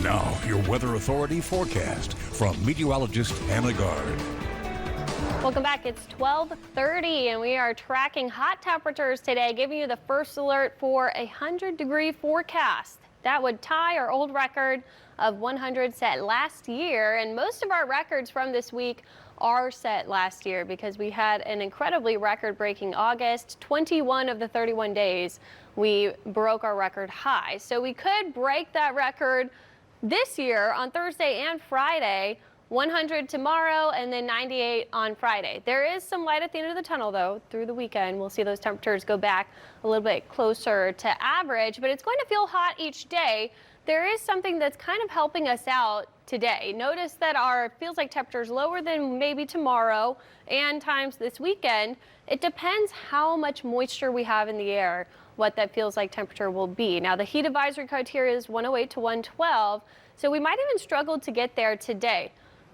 Now, your weather authority forecast from meteorologist Hannah Gard. Welcome back. It's 12:30 and we are tracking hot temperatures today, giving you the first alert for a 100-degree forecast. That would tie our old record of 100 set last year, and most of our records from this week are set last year because we had an incredibly record-breaking August. 21 of the 31 days we broke our record high. So we could break that record this year on Thursday and Friday. 100 tomorrow and then 98 on Friday. There is some light at the end of the tunnel though. Through the weekend we'll see those temperatures go back a little bit closer to average, but it's going to feel hot each day. There is something that's kind of helping us out today. Notice that our feels like temperatures lower than maybe tomorrow and times this weekend. It depends how much moisture we have in the air, what that feels like temperature will be. Now the heat advisory criteria is 108 to 112, so we might even struggle to get there today.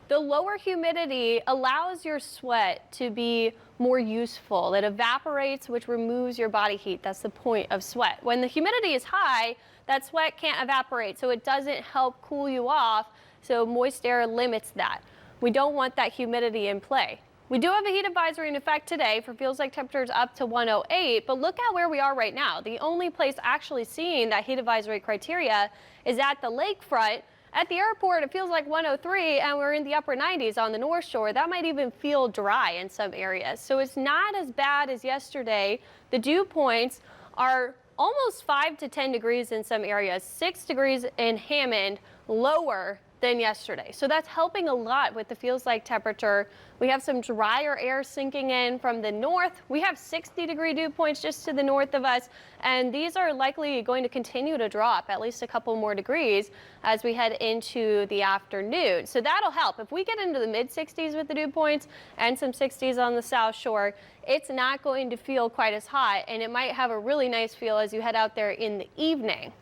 The lower humidity allows your sweat to be more useful. It evaporates, which removes your body heat. That's the point of sweat. When the humidity is high, that sweat can't evaporate, so it doesn't help cool you off, so moist air limits that. We don't want that humidity in play. We do have a heat advisory in effect today for feels like temperatures up to 108, but look at where we are right now. The only place actually seeing that heat advisory criteria is at the lakefront. At the airport, it feels like 103, and we're in the upper 90s on the North Shore. That might even feel dry in some areas. So it's not as bad as yesterday. The dew points are almost 5 to 10 degrees in some areas, 6 degrees in Hammond, lower than yesterday. So that's helping a lot with the feels like temperature. We have some drier air sinking in from the north. We have 60-degree dew points just to the north of us, and these are likely going to continue to drop at least a couple more degrees as we head into the afternoon. So that'll help. If we get into the mid-60s with the dew points and some 60s on the South Shore, it's not going to feel quite as hot, and it might have a really nice feel as you head out there in the evening.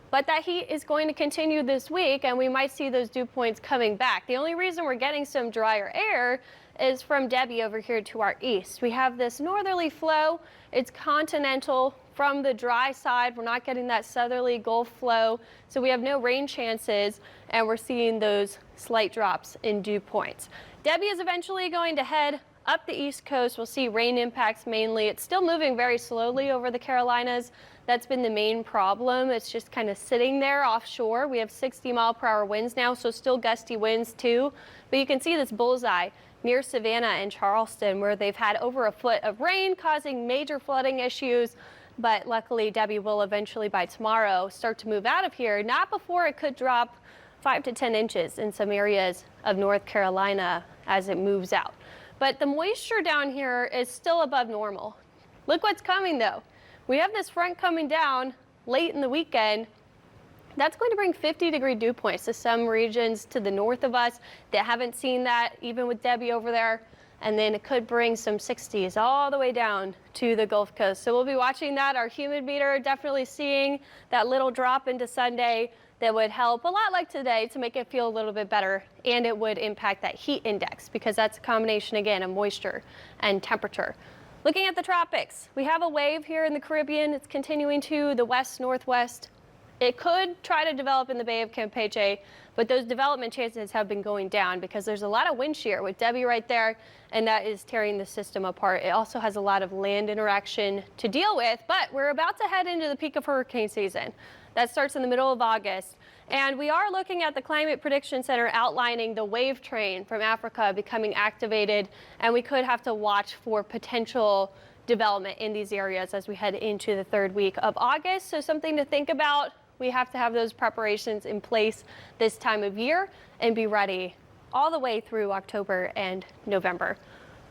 But that heat is going to continue this week, and we might see those dew points coming back. The only reason we're getting some drier air is from Debbie over here to our east. We have this northerly flow. It's continental from the dry side. We're not getting that southerly Gulf flow, so we have no rain chances, and we're seeing those slight drops in dew points. Debbie is eventually going to head up the East Coast. We'll see rain impacts mainly. It's still moving very slowly over the Carolinas. That's been the main problem. It's just kind of sitting there offshore. We have 60-mile-per-hour winds now, so still gusty winds too. But you can see this bullseye near Savannah and Charleston where they've had over a foot of rain causing major flooding issues. But luckily, Debbie will eventually by tomorrow start to move out of here. Not before it could drop 5 to 10 inches in some areas of North Carolina as it moves out. But the moisture down here is still above normal. Look what's coming though. We have this front coming down late in the weekend. That's going to bring 50-degree dew points to some regions to the north of us that haven't seen that, even with Debbie over there. And then it could bring some 60s all the way down to the Gulf Coast. So we'll be watching that. Our humid meter definitely seeing that little drop into Sunday that would help a lot like today to make it feel a little bit better, and it would impact that heat index because that's a combination again of moisture and temperature. Looking at the tropics, we have a wave here in the Caribbean. It's continuing to the west-northwest. It could try to develop in the Bay of Campeche, but those development chances have been going down because there's a lot of wind shear with Debbie right there, and that is tearing the system apart. It also has a lot of land interaction to deal with, but we're about to head into the peak of hurricane season. That starts in the middle of August. And we are looking at the Climate Prediction Center outlining the wave train from Africa becoming activated, and we could have to watch for potential development in these areas as we head into the third week of August. So something to think about. We have to have those preparations in place this time of year and be ready all the way through October and November.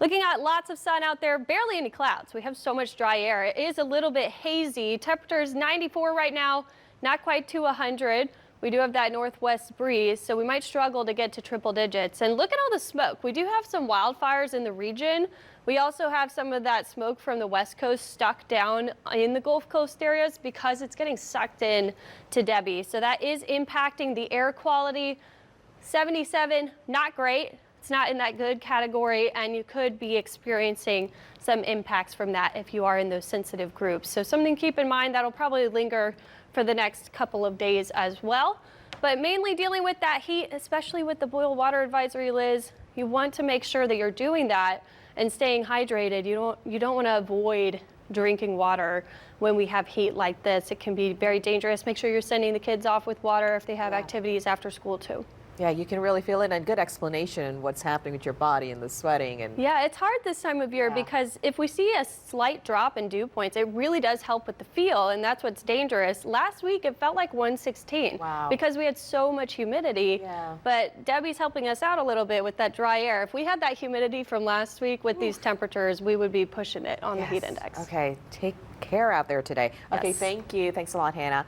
Looking at lots of sun out there, barely any clouds. We have so much dry air. It is a little bit hazy. Temperatures 94 right now, not quite to 100. We do have that northwest breeze, so we might struggle to get to triple digits. And look at all the smoke. We do have some wildfires in the region. We also have some of that smoke from the West Coast stuck down in the Gulf Coast areas because it's getting sucked in to Debbie. So that is impacting the air quality. 77, not great. It's not in that good category, and you could be experiencing some impacts from that if you are in those sensitive groups. So something to keep in mind that'll probably linger for the next couple of days as well. But mainly dealing with that heat, especially with the boil water advisory, Liz, you want to make sure that you're doing that and staying hydrated. You don't want to avoid drinking water when we have heat like this. It can be very dangerous. Make sure you're sending the kids off with water if they have activities after school too. Yeah, you can really feel it, and good explanation what's happening with your body and the sweating. And yeah, it's hard this time of year because if we see a slight drop in dew points, it really does help with the feel, and that's what's dangerous. Last week it felt like 116 because we had so much humidity. But Debbie's helping us out a little bit with that dry air. If we had that humidity from last week with these temperatures, we would be pushing it on the heat index. Okay, take care out there today. Okay, thank you. Thanks a lot, Hannah.